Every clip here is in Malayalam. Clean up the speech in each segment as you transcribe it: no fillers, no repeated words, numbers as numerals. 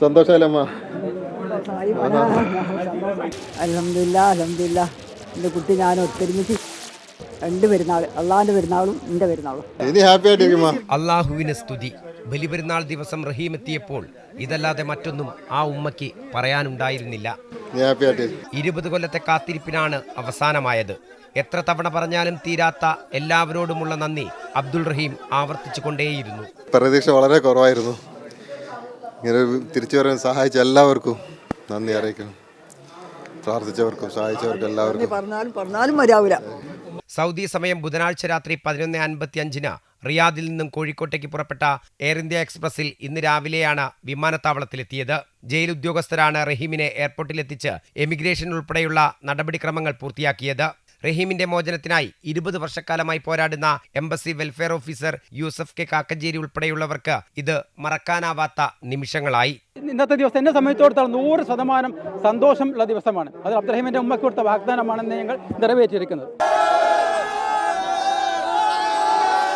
സന്തോഷമല്ലമ്മ? അൽഹംദുലില്ലാ അൽഹംദുലില്ലാ. എൻ്റെ കുട്ടി ഞാൻ ഒത്തൊരുമിച്ച് രണ്ട് പെരുന്നാൾ, അള്ളാഹിൻ്റെ പെരുന്നാളും എൻ്റെ പെരുന്നാളും. ഇനി ഹാപ്പി ആയിട്ടിരിക്കുമ്മ. അള്ളാഹുവിന് സ്തുതി. ബലിപെരുന്നാൾ ദിവസം റഹീം എത്തിയപ്പോൾ ഇതല്ലാതെ മറ്റൊന്നും ആ ഉമ്മയ്ക്ക് പറയാനുണ്ടായിരുന്നില്ല. 20 കൊല്ലത്തെ കാത്തിരിപ്പിനാണ് അവസാനമായത്. എത്ര തവണ പറഞ്ഞാലും തീരാത്ത എല്ലാവരോടുമുള്ള നന്ദി അബ്ദുൾ റഹീം ആവർത്തിച്ചു കൊണ്ടേയിരുന്നു. പ്രതീക്ഷ വളരെ കുറവായിരുന്നു. ഇങ്ങനെ തിരിച്ചു വരാൻ സഹായിച്ച എല്ലാവർക്കും നന്ദി അറിയിക്കണം. പ്രാർത്ഥിച്ചവർക്കും സഹായിച്ചവർക്കും എല്ലാവർക്കും പറഞ്ഞാലും മതിയാവില്ല. സൗദി സമയം ബുധനാഴ്ച രാത്രി 11:55 റിയാദിൽ നിന്നും കോഴിക്കോട്ടേക്ക് പുറപ്പെട്ട എയർ ഇന്ത്യ എക്സ്പ്രസിൽ ഇന്ന് രാവിലെയാണ് വിമാനത്താവളത്തിലെത്തിയത്. ജയിൽ ഉദ്യോഗസ്ഥരാണ് റഹീമിനെ എയർപോർട്ടിലെത്തിച്ച് എമിഗ്രേഷൻ ഉൾപ്പെടെയുള്ള നടപടിക്രമങ്ങൾ പൂർത്തിയാക്കിയത്. റഹീമിന്റെ മോചനത്തിനായി 20 വർഷക്കാലമായി പോരാടുന്ന embassy welfare officer Yusuf K Kakkanchery ഉൾപ്പെടെയുള്ളവർക്ക് ഇത് മറക്കാനാവാത്ത നിമിഷങ്ങളായി. ഇന്നത്തെ ദിവസം എന്നെ സംബന്ധിച്ചിടത്തോളം 100% സന്തോഷമുള്ള ദിവസമാണ്. അത് അബ്ദുറഹീമിന്റെ ഉമ്മയ്ക്ക് കൊടുത്ത വാഗ്ദാനമാണെന്ന് ഞങ്ങൾ നിറവേറ്റിയിരിക്കുന്നത്.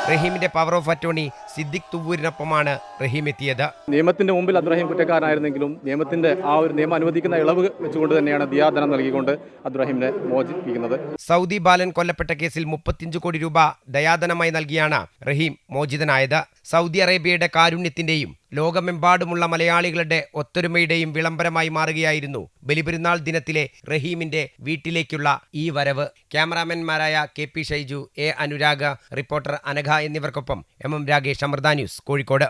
റഹീമിന്റെ പവർ ഓഫ് അറ്റോർണി സിദ്ദിഖ് തുവ്വൂരിനൊപ്പമാണ് റഹീം എത്തിയത്. നിയമത്തിന്റെ മുമ്പിൽ അബ്ദുറഹീം കുറ്റക്കാരനായിരുന്നെങ്കിലും നിയമത്തിന്റെ ആ ഒരു നിയമം അനുവദിക്കുന്ന ഇളവ് വെച്ചുകൊണ്ട് തന്നെയാണ് ദിയാധനം നൽകിക്കൊണ്ട് അബ്ദുറഹീമിനെ മോചിപ്പിക്കുന്നത്. സൗദി ബാലൻ കൊല്ലപ്പെട്ട കേസിൽ 35 കോടി രൂപ ദയാധനമായി നൽകിയാണ് റഹീം മോചിതനായത്. സൗദി അറേബ്യയുടെ കാരുണ്യത്തിന്റെയും ലോകമെമ്പാടുമുള്ള മലയാളികളുടെ ഒത്തൊരുമയുടെയും വിളംബരമായി മാറുകയായിരുന്നു ബലിപെരുന്നാൾ ദിനത്തിലെ റഹീമിന്റെ വീട്ടിലേക്കുള്ള ഈ വരവ്. ക്യാമറാമാൻമാരായ KP Shaiju, A Anurag, reporter Anagha എന്നിവർക്കൊപ്പം MM രാഗേഷ്, അമൃത ന്യൂസ്, കോഴിക്കോട്.